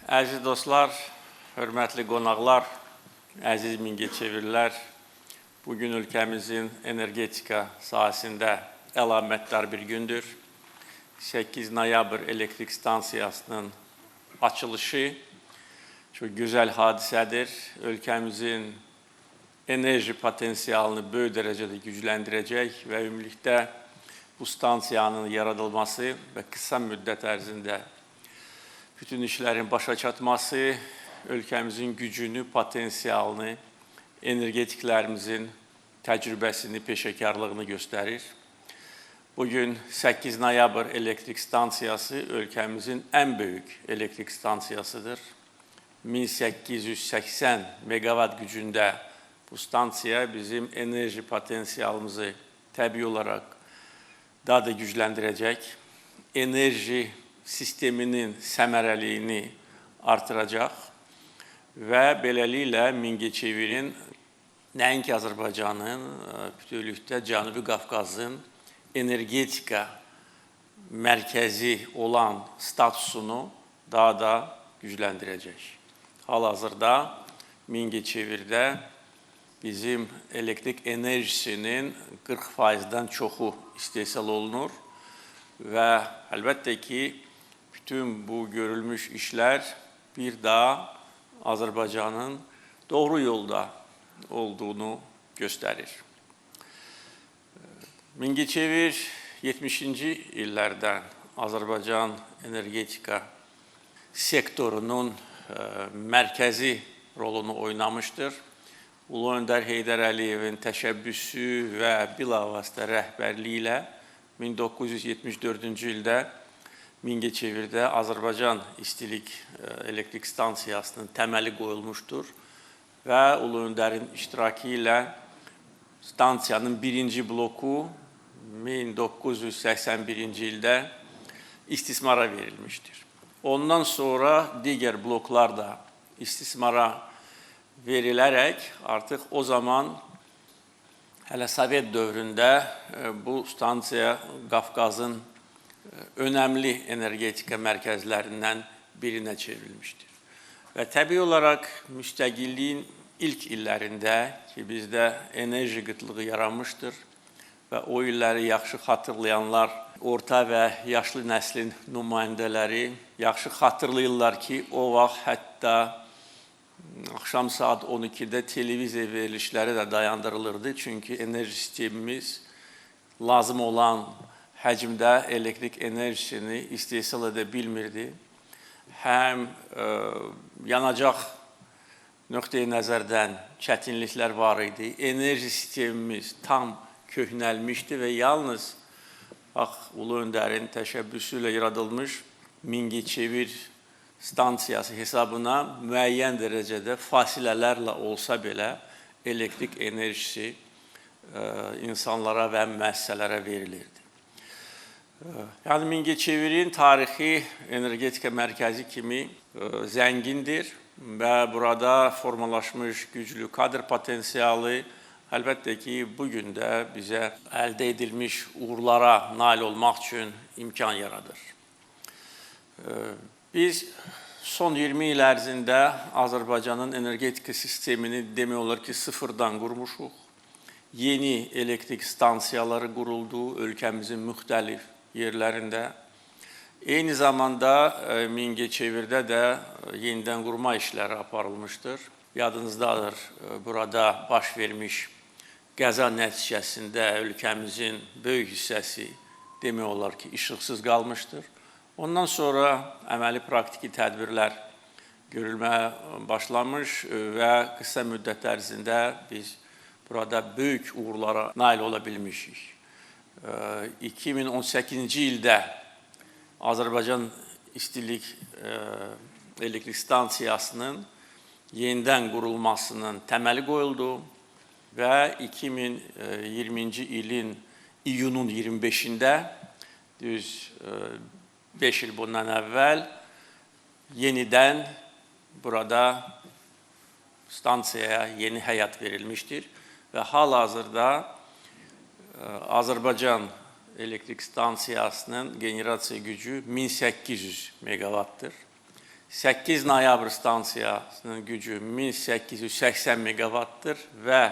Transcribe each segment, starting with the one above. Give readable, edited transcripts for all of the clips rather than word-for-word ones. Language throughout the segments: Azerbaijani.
Əziz dostlar, hörmətli qonaqlar, əziz Mingəçevirlilər, bugün ölkəmizin energetika sahəsində əlamətdar bir gündür. 8 noyabr elektrik stansiyasının açılışı çox gözəl hadisədir. Ölkəmizin enerji potensialını böyük dərəcədə gücləndirəcək və ümumilikdə bu stansiyanın yaradılması və qısa müddət ərzində bütün işlərin başa çatması ölkəmizin gücünü, potensialını, energetiklərimizin təcrübəsini, peşəkarlığını göstərir. Bugün 8 noyabr elektrik stansiyası ölkəmizin ən böyük elektrik stansiyasıdır. 1880 megawatt gücündə bu stansiya bizim enerji potensialımızı təbii olaraq daha da gücləndirəcək, enerji sisteminin səmərəliyini artıracaq və beləliklə Mingəçevirin nəinki Azərbaycanın, bütövlükdə Cənubi Qafqazın energetika mərkəzi olan statusunu daha da gücləndirəcək. Hal-hazırda Mingəçevirdə bizim elektrik enerjisinin 40%-dən çoxu istehsal olunur və əlbəttə ki, bütün bu görülmüş işlər bir daha Azərbaycanın doğru yolda olduğunu göstərir. Mingəçevir 70-ci illərdən Azərbaycan energetika sektorunun mərkəzi rolunu oynamışdır. Ulu Öndər Heydər Əliyevin təşəbbüsü və bilavasitə rəhbərliyi ilə 1974-cü ildə Mingəçevirdə Azərbaycan İstilik Elektrik Stansiyasının təməli qoyulmuşdur və Ulu Öndərin iştirakı ilə stansiyanın birinci bloku 1981-ci ildə istismara verilmişdir. Ondan sonra digər bloklar da istismara verilərək artıq o zaman hələ Sovet dövründə bu stansiya Qafqazın önəmli energetika mərkəzlərindən birinə çevrilmişdir. Və təbii olaraq müstəqilliyin ilk illərində ki, bizdə enerji qıtlığı yaranmışdır və o illəri yaxşı xatırlayanlar, orta və yaşlı nəslin nümayəndələri yaxşı xatırlayırlar ki, o vaxt hətta axşam saat 12-də televiziya verilişləri də dayandırılırdı. Çünki enerji sistemimiz lazım olan həcmdə elektrik enerjisini istehsal edə bilmirdi. Həm yanacaq nöqteyi nəzərdən çətinliklər var idi. Enerji sistemimiz tam köhnəlmişdi və yalnız Ulu Öndərin təşəbbüsü ilə yaradılmış Mingəçevir stansiyası hesabına müəyyən dərəcədə fasilələrlə olsa belə elektrik enerjisi insanlara və müəssisələrə verilirdi. Yəni Mingəçevirin tarixi energetika mərkəzi kimi zəngindir və burada formalaşmış güclü kadr potensialı əlbəttə ki, bugün də bizə əldə edilmiş uğurlara nail olmaq üçün imkan yaradır. Biz son 20 il ərzində Azərbaycanın energetika sistemini demək olar ki, sıfırdan qurmuşuq. Yeni elektrik stansiyaları quruldu ölkəmizin müxtəlif yerlərində. Eyni zamanda Mingəçevirdə də yenidən qurma işləri aparılmışdır. Yadınızdadır, burada baş vermiş qəza nəticəsində ölkəmizin böyük hissəsi demək olar ki, işıqsız qalmışdır. Ondan sonra əməli praktiki tədbirlər görülməyə başlamış və qısa müddət ərzində biz burada böyük uğurlara nail ola bilmişik. 2018-ci ildə Azərbaycan İstilik Elektrik Stansiyasının yenidən qurulmasının təməli qoyuldu və 2020-ci ilin iyunun 25-də düz 5 il bundan əvvəl yenidən burada stansiyaya yeni həyat verilmişdir və hal-hazırda Azərbaycan elektrik stansiyasının generasiya gücü 1800 megawattdır. 8 noyabr stansiyasının gücü 1880 megawattdır və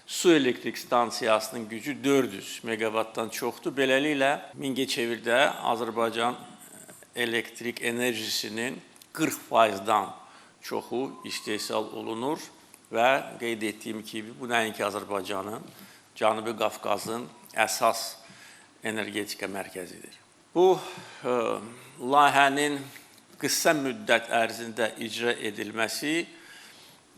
su elektrik stansiyasının gücü 400 megawattdan çoxdur. Beləliklə, Mingəçevirdə Azərbaycan elektrik enerjisinin 40%-dan çoxu istehsal olunur və qeyd etdiyim kimi, bu nəinki Azərbaycanın, Cənubi Qafqazın əsas energetika mərkəzidir. Bu layihənin qısa müddət ərzində icra edilməsi,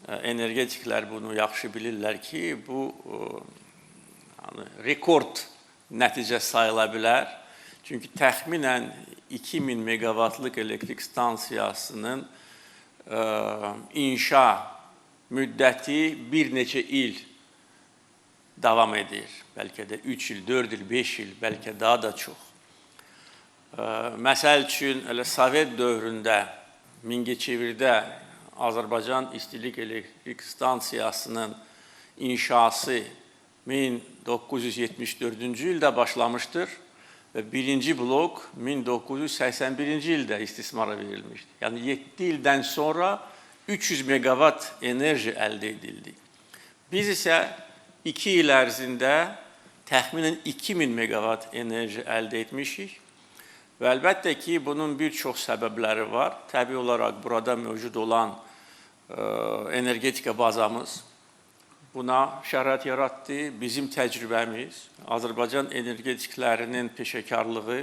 energetiklər bunu yaxşı bilirlər ki, bu rekord nəticə sayıla bilər. Çünki təxminən 2000 megawatlıq elektrik stansiyasının inşa müddəti bir neçə il davam edir. Bəlkə də 3 il, 4 il, 5 il, bəlkə daha da çox. Məsəl üçün, Sovet dövründə Mingəçevirdə Azərbaycan İstilik Elektrik Stansiyasının inşası 1974-cü ildə başlamışdır və birinci blok 1981-ci ildə istismara verilmişdir. Yəni 7 ildən sonra 300 megawatt enerji əldə edildi. Biz isə 2 il ərzində təxminən 2000 megawatt enerji əldə etmişik. Və əlbəttə ki, bunun bir çox səbəbləri var. Təbii olaraq burada mövcud olan energetika bazamız buna şərait yaratdı. Bizim təcrübəmiz, Azərbaycan energetiklərinin peşəkarlığı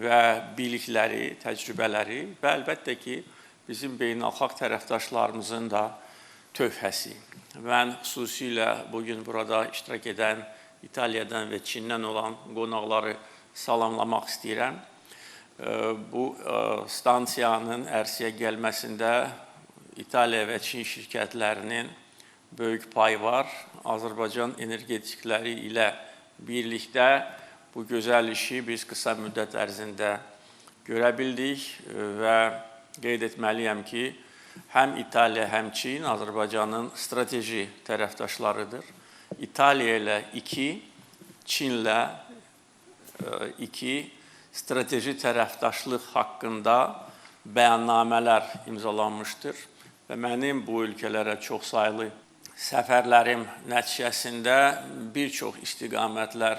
və bilikləri, təcrübələri və əlbəttə ki, bizim beynəlxalq tərəfdaşlarımızın da tövhəsi. Mən xüsusilə bugün burada iştirak edən İtaliyadan və Çindən olan qonaqları salamlamaq istəyirəm. Bu stansiyanın ərsəyə gəlməsində İtaliya və Çin şirkətlərinin böyük payı var. Azərbaycan energetikləri ilə birlikdə bu gözəl işi biz qısa müddət ərzində görə bildik və qeyd etməliyəm ki, həm İtaliya, həm Çin Azərbaycanın strateji tərəfdaşlarıdır. İtaliya ilə 2, Çinlə 2 strateji tərəfdaşlıq haqqında bəyannamələr imzalanmışdır və mənim bu ölkələrə çox saylı səfərlərim nəticəsində bir çox istiqamətlər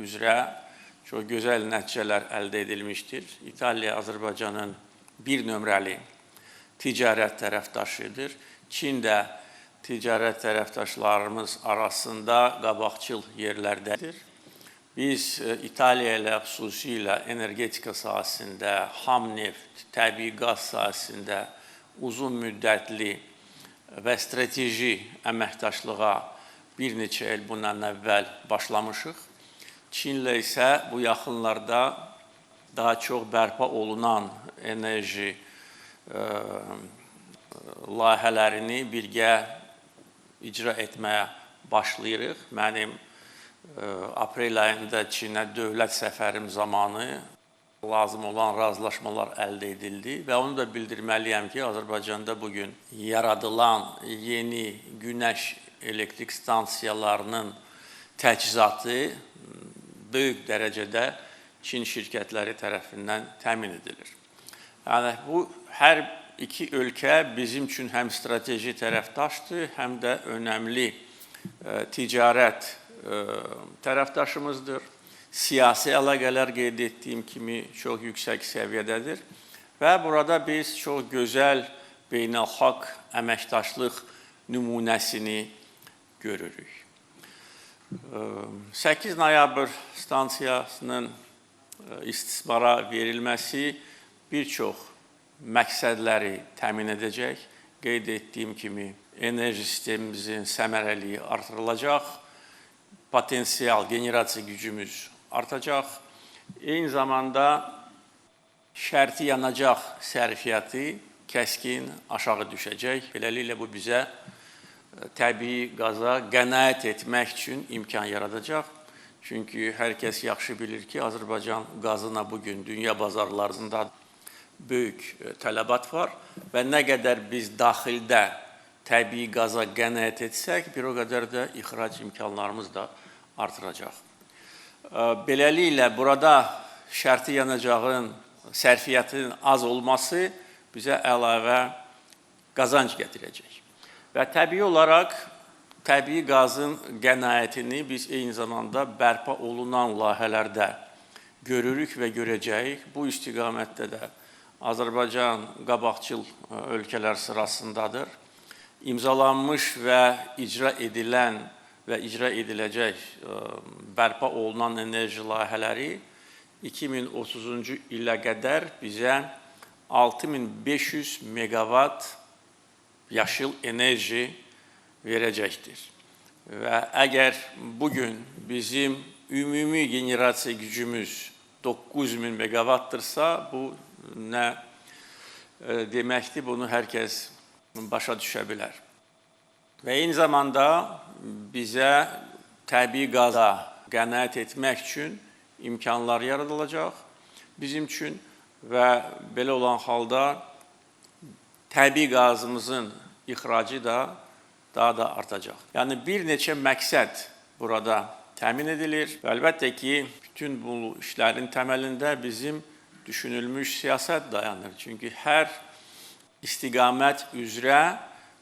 üzrə çox gözəl nəticələr əldə edilmişdir. İtaliya Azərbaycanın bir nömrəli ticarət tərəfdaşıdır. Çin də ticarət tərəfdaşlarımız arasında qabaqcıl yerlərdədir. Biz İtaliya ilə xüsusilə energetika sahəsində, xam neft, təbii qaz sahəsində uzun müddətli və strateji əməkdaşlığa bir neçə il bundan əvvəl başlamışıq. Çinlə isə bu yaxınlarda daha çox bərpa olunan enerji layihələrini birgə icra etməyə başlayırıq. Mənim aprel ayında Çinə dövlət səfərim zamanı lazım olan razılaşmalar əldə edildi və onu da bildirməliyəm ki, Azərbaycanda bugün yaradılan yeni günəş elektrik stansiyalarının təchizatı böyük dərəcədə Çin şirkətləri tərəfindən təmin edilir. Yəni, bu hər iki ölkə bizim üçün həm strateji tərəfdaşdır, həm də önəmli ticarət tərəfdaşımızdır. Siyasi əlaqələr qeyd etdiyim kimi çox yüksək səviyyədədir və burada biz çox gözəl beynəlxalq əməkdaşlıq nümunəsini görürük. 8 noyabr stansiyasının istismara verilməsi bir çox məqsədləri təmin edəcək. Qeyd etdiyim kimi enerji sistemimizin səmərəliyi artırılacaq, potensial generasiya gücümüz artacaq. Eyni zamanda şərti yanacaq sərfiyyatı kəskin aşağı düşəcək. Beləliklə bu bizə təbii qaza qənaət etmək üçün imkan yaradacaq. Çünki hər kəs yaxşı bilir ki, Azərbaycan qazına bugün dünya bazarlarında böyük tələbat var və nə qədər biz daxildə təbii qaza qənaət etsək, bir o qədər də ixrac imkanlarımız da artıracaq. Beləliklə, burada şərti yanacağın sərfiyyatının az olması bizə əlavə qazanc gətirəcək. Və təbii olaraq təbii qazın qənaətini biz eyni zamanda bərpa olunan layihələrdə görürük və görəcəyik. Bu istiqamətdə də Azərbaycan qabaqcıl ölkələr sırasındadır. İmzalanmış və icra edilən və icra ediləcək bərpa olunan enerji layihələri 2030-cu ilə qədər bizə 6500 megawatt yaşıl enerji verəcəkdir. Və əgər bugün bizim ümumi generasiya gücümüz 9000 megawattdırsa, bu nə deməkdir, bunu hər kəs başa düşə bilər. Və eyni zamanda bizə təbii qaza qənaət etmək üçün imkanlar yaradılacaq bizim üçün və belə olan halda təbii qazımızın ixracı da daha da artacaq. Yəni bir neçə məqsəd burada təmin edilir və əlbəttə ki, bütün bu işlərin təməlində bizim düşünülmüş siyasət dayanır. Çünki hər istiqamət üzrə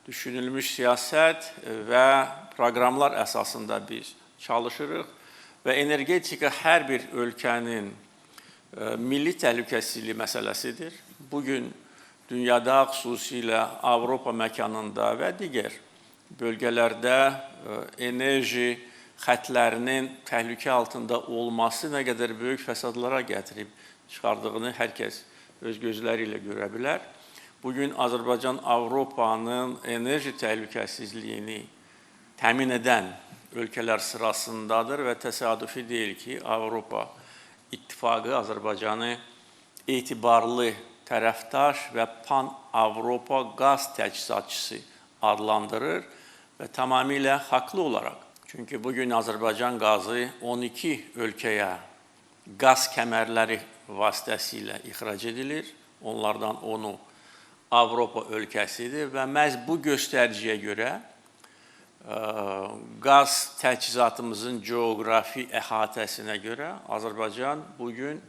düşünülmüş siyasət və proqramlar əsasında biz çalışırıq və energetika hər bir ölkənin milli təhlükəsizliyi məsələsidir. Bugün dünyada, xüsusilə Avropa məkanında və digər bölgələrdə enerji xətlərinin təhlükə altında olması nə qədər böyük fəsadlara gətirib çıxardığını hər kəs öz gözləri ilə görə bilər. Bugün Azərbaycan Avropanın enerji təhlükəsizliyini təmin edən ölkələr sırasındadır və təsadüfi deyil ki, Avropa İttifaqı Azərbaycanı etibarlı tərəfdaş və Pan-Avropa qaz təchizatçısı adlandırır və tamamilə haqlı olaraq. Çünki bugün Azərbaycan qazı 12 ölkəyə qaz kəmərləri vasitəsilə ixrac edilir. Onlardan 10-u Avropa ölkəsidir və məhz bu göstəriciyə görə qaz təchizatımızın coğrafi əhatəsinə görə Azərbaycan bugün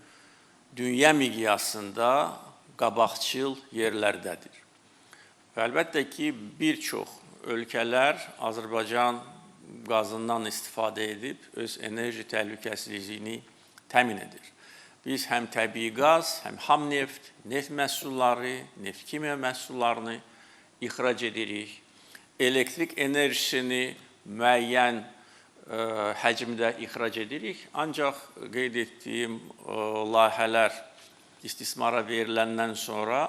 dünya miqyasında qabaqcıl yerlərdədir. Və əlbəttə ki, bir çox ölkələr Azərbaycan qazından istifadə edib öz enerji təhlükəsizliyini təmin edir. Biz həm təbii qaz, həm xam neft, neft məhsulları, neft kimya məhsullarını ixrac edirik. Elektrik enerjisini müəyyən həcmdə ixrac edirik. Ancaq qeyd etdiyim layihələr istismara veriləndən sonra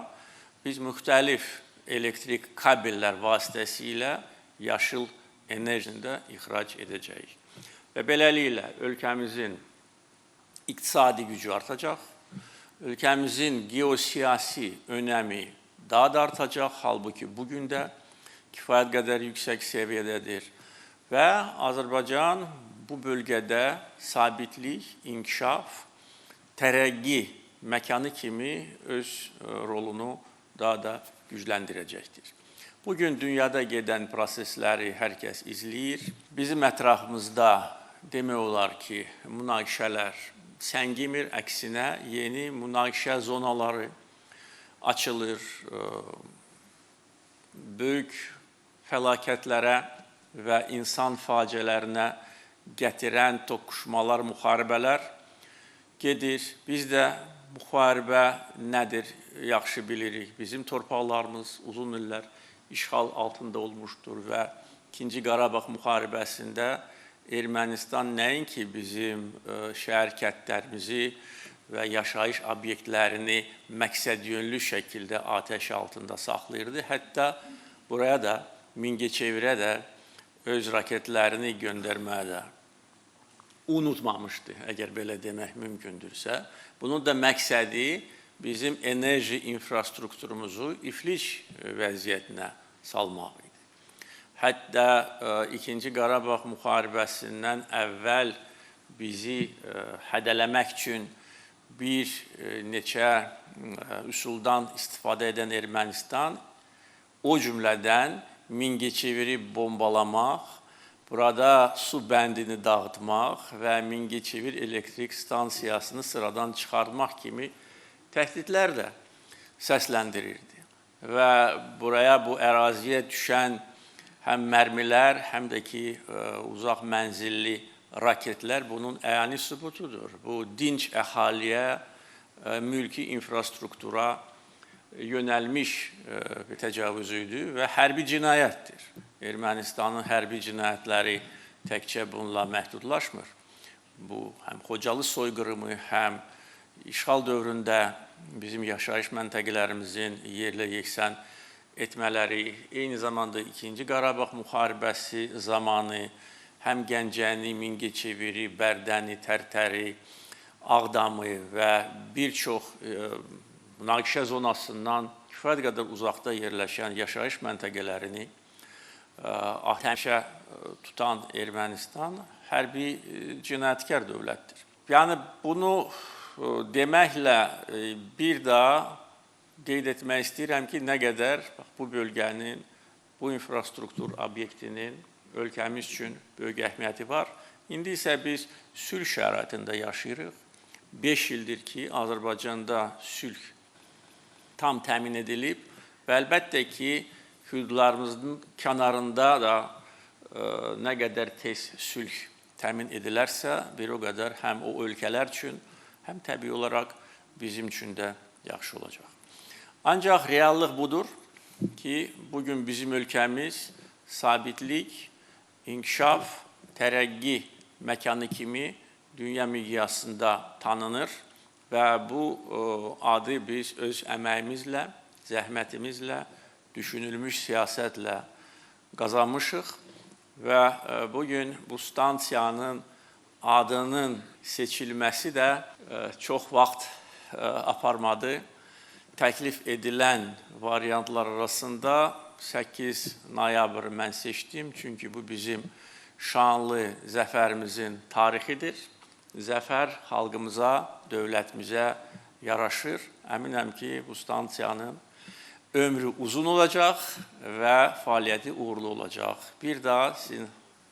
biz müxtəlif elektrik kabellər vasitəsilə yaşıl enerjini də ixrac edəcəyik. Və beləliklə ölkəmizin iqtisadi gücü artacaq, ölkəmizin geosiyasi önəmi daha da artacaq, halbuki bugün də kifayət qədər yüksək səviyyədədir və Azərbaycan bu bölgədə sabitlik, inkişaf, tərəqqi məkanı kimi öz rolunu daha da gücləndirəcəkdir. Bugün dünyada gedən prosesləri hər kəs izləyir. Bizim ətrafımızda demək olar ki, münaqişələr səngimir, əksinə yeni münaqişə zonaları açılır, böyük fəlakətlərə və insan faciələrinə gətirən toqquşmalar, müharibələr gedir. Biz də müharibə nədir yaxşı bilirik. Bizim torpaqlarımız uzun illər işğal altında olmuşdur və İkinci Qarabağ müharibəsində Ermənistan nəinki bizim şəhər kətlərimizi və yaşayış obyektlərini məqsədyönlü şəkildə atəş altında saxlayırdı. Hətta buraya da, Mingəçevirə də öz raketlərini göndərməyə də unutmamışdı, əgər belə demək mümkündürsə. Bunun da məqsədi bizim enerji infrastrukturumuzu iflic vəziyyətinə salmaq idi. Hətta İkinci Qarabağ müharibəsindən əvvəl bizi hədələmək üçün bir neçə üsuldan istifadə edən Ermənistan, o cümlədən Mingəçeviri bombalamaq, burada su bəndini dağıtmaq və Mingəçevir elektrik stansiyasını sıradan çıxartmaq kimi təhdidlər də səsləndirirdi. və buraya bu əraziyə düşən həm mərmilər, həm də ki, uzaq mənzilli raketlər bunun əyani sübutudur. Bu, dinc əhaliyə, mülki infrastruktura yönəlmiş bir təcavüz idi və hərbi cinayətdir. Ermənistanın hərbi cinayətləri təkcə bununla məhdudlaşmır. Bu, həm Xocalı soyqırımı, həm işğal dövründə bizim yaşayış məntəqələrimizin yerlə yeksən etmələri, eyni zamanda 2-ci Qarabağ müharibəsi zamanı həm Gəncəni, Mingəçeviri, Bərdəni, Tərtəri, Ağdamı və bir çox münaqişə zonasından kifayət qədər uzaqda yerləşən yaşayış məntəqələrini həmişə tutan Ermənistan hərbi cinayətkar dövlətdir. Yəni, bunu deməklə bir daha qeyd etmək istəyirəm ki, nə qədər bu bölgənin, bu infrastruktur obyektinin ölkəmiz üçün böyük əhəmiyyəti var. İndi isə biz sülh şəraitində yaşayırıq. 5 ildir ki, Azərbaycanda sülh tam təmin edilib və əlbəttə ki, hüdudlarımızın kənarında da nə qədər tez sülh təmin edilərsə, bir o qədər həm o ölkələr üçün, həm təbii olaraq bizim üçün də yaxşı olacaq. Ancaq reallıq budur ki, bugün bizim ölkəmiz sabitlik, inkişaf, tərəqqi məkanı kimi dünya miqyasında tanınır və bu adı biz öz əməyimizlə, zəhmətimizlə, düşünülmüş siyasətlə qazanmışıq və bugün bu stansiyanın adının seçilməsi də çox vaxt aparmadı. Təklif edilən variantlar arasında 8 noyabr mən seçdim, çünki bu bizim şanlı zəfərimizin tarixidir. Zəfər xalqımıza, dövlətimizə yaraşır. Əminəm ki, bu stansiyanın ömrü uzun olacaq və fəaliyyəti uğurlu olacaq. Bir daha sizin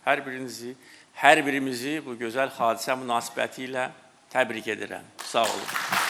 hər birimizi bu gözəl hadisə münasibəti ilə təbrik edirəm. Sağ olun.